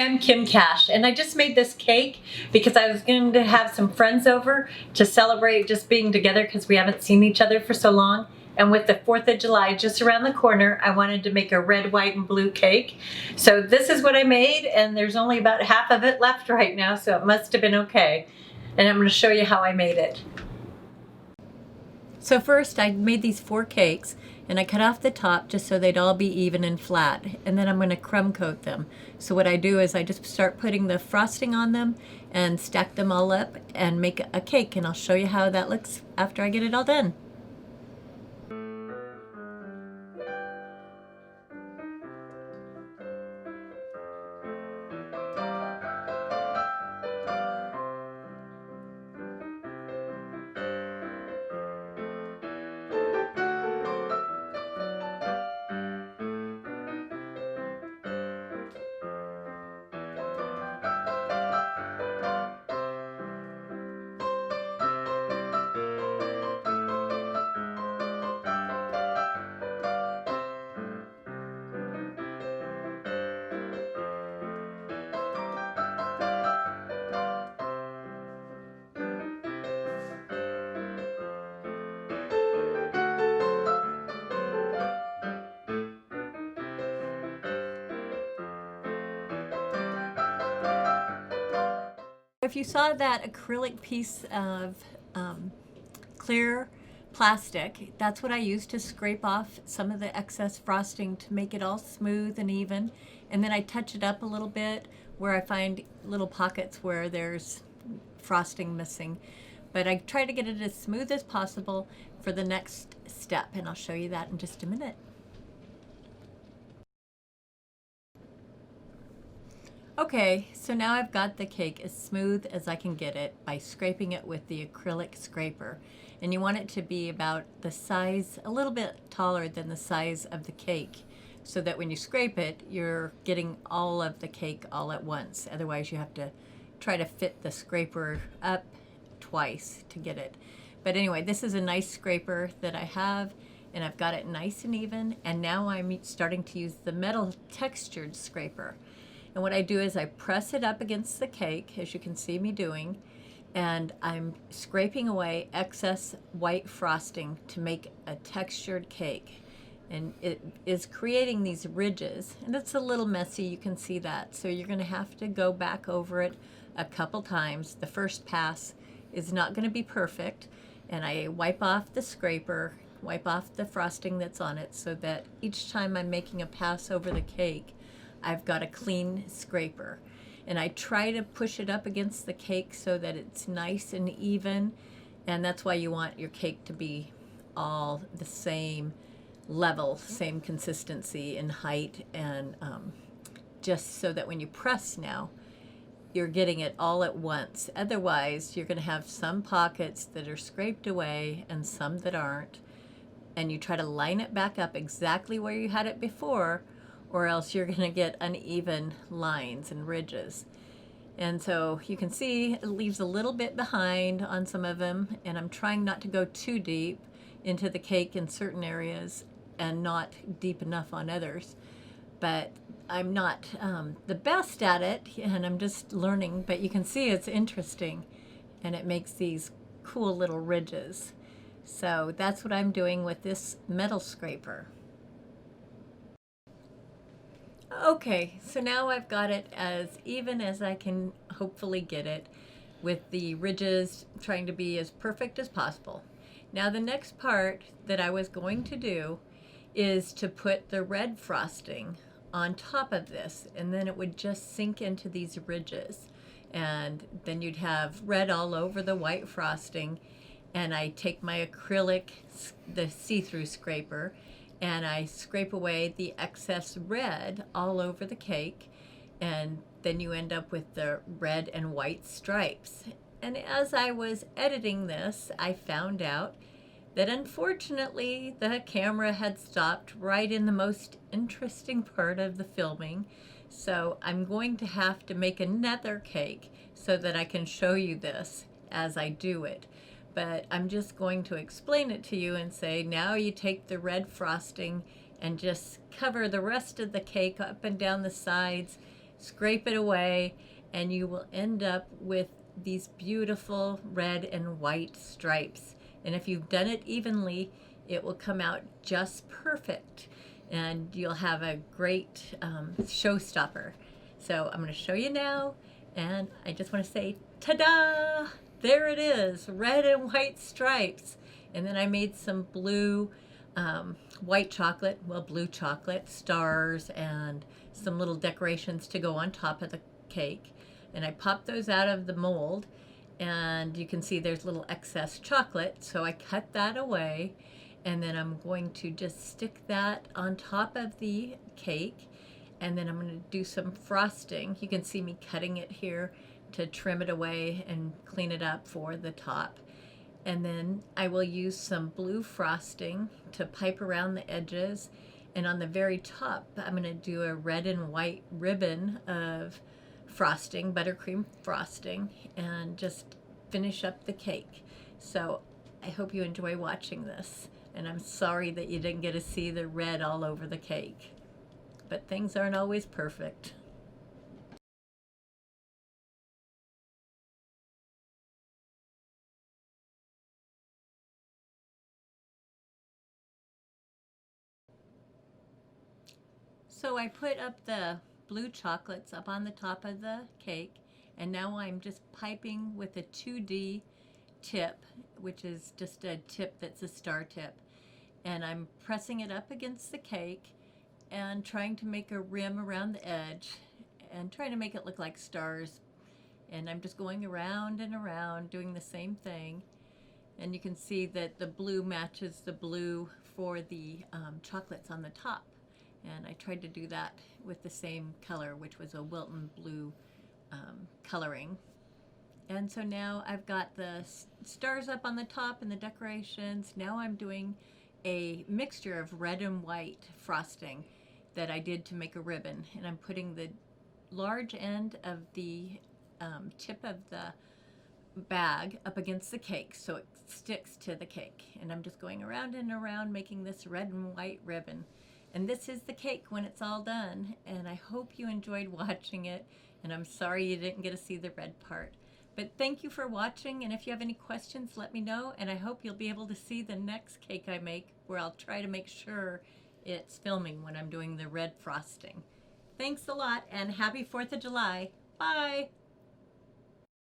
I'm Kim Cash, and I just made this cake because I was going to have some friends over to celebrate just being together because we haven't seen each other for so long. And with the 4th of July just around the corner, I wanted to make a red, white, and blue cake. So this is what I made, and there's only about half of it left right now, so it must have been okay. And I'm going to show you how I made it. So first I made these 4 cakes, and I cut off the top just so they'd all be even and flat, and then I'm going to crumb coat them. So what I do is I just start putting the frosting on them and stack them all up and make a cake, and I'll show you how that looks after I get it all done. If you saw that acrylic piece of clear plastic, that's what I used to scrape off some of the excess frosting to make it all smooth and even. And then I touch it up a little bit where I find little pockets where there's frosting missing. But I try to get it as smooth as possible for the next step, and I'll show you that in just a minute. Okay, so now I've got the cake as smooth as I can get it by scraping it with the acrylic scraper. And you want it to be about the size, a little bit taller than the size of the cake, so that when you scrape it, you're getting all of the cake all at once. Otherwise, you have to try to fit the scraper up twice to get it. But anyway, this is a nice scraper that I have, and I've got it nice and even. And now I'm starting to use the metal textured scraper. And what I do is I press it up against the cake, as you can see me doing, and I'm scraping away excess white frosting to make a textured cake. And it is creating these ridges, and it's a little messy, you can see that. So you're gonna have to go back over it a couple times. The first pass is not gonna be perfect, and I wipe off the scraper, wipe off the frosting that's on it, so that each time I'm making a pass over the cake, I've got a clean scraper. And I try to push it up against the cake so that it's nice and even. And that's why you want your cake to be all the same level, same consistency in height, and just so that when you press now, you're getting it all at once. Otherwise, you're gonna have some pockets that are scraped away and some that aren't. And you try to line it back up exactly where you had it before, or else you're gonna get uneven lines and ridges. And so you can see it leaves a little bit behind on some of them, and I'm trying not to go too deep into the cake in certain areas and not deep enough on others. But I'm not the best at it, and I'm just learning, but you can see it's interesting, and it makes these cool little ridges. So that's what I'm doing with this metal scraper. Okay, so now I've got it as even as I can hopefully get it, with the ridges trying to be as perfect as possible. Now the next part that I was going to do is to put the red frosting on top of this, and then it would just sink into these ridges. And then you'd have red all over the white frosting, and I take my acrylic, the see-through scraper, and I scrape away the excess red all over the cake, and then you end up with the red and white stripes. And as I was editing this, I found out that unfortunately the camera had stopped right in the most interesting part of the filming. So I'm going to have to make another cake so that I can show you this as I do it. But I'm just going to explain it to you and say, now you take the red frosting and just cover the rest of the cake up and down the sides scrape it away, and you will end up with these beautiful red and white stripes. And if you've done it evenly, it will come out just perfect, and you'll have a great showstopper. So I'm going to show you now, and I just want to say, ta-da! There it is, red and white stripes. And then I made some blue, white chocolate, well, blue chocolate, stars, and some little decorations to go on top of the cake. And I popped those out of the mold, and you can see there's little excess chocolate, so I cut that away. And then I'm going to just stick that on top of the cake, and then I'm going to do some frosting. You can see me cutting it here to trim it away and clean it up for the top. And then I will use some blue frosting to pipe around the edges, and on the very top I'm going to do a red and white ribbon of frosting, buttercream frosting, and just finish up the cake. So I hope you enjoy watching this, and I'm sorry that you didn't get to see the red all over the cake, but things aren't always perfect. So I put up the blue chocolates up on the top of the cake, and now I'm just piping with a 2D tip, which is just a tip that's a star tip. And I'm pressing it up against the cake and trying to make a rim around the edge and trying to make it look like stars. And I'm just going around and around doing the same thing. And you can see that the blue matches the blue for the chocolates on the top. And I tried to do that with the same color, which was a Wilton blue coloring. And so now I've got the stars up on the top and the decorations. Now I'm doing a mixture of red and white frosting that I did to make a ribbon. And I'm putting the large end of the tip of the bag up against the cake so it sticks to the cake. And I'm just going around and around making this red and white ribbon. And this is the cake when it's all done, and I hope you enjoyed watching it, and I'm sorry you didn't get to see the red part. But thank you for watching, and if you have any questions, let me know, and I hope you'll be able to see the next cake I make, where I'll try to make sure it's filming when I'm doing the red frosting. Thanks a lot, and happy 4th of July. Bye!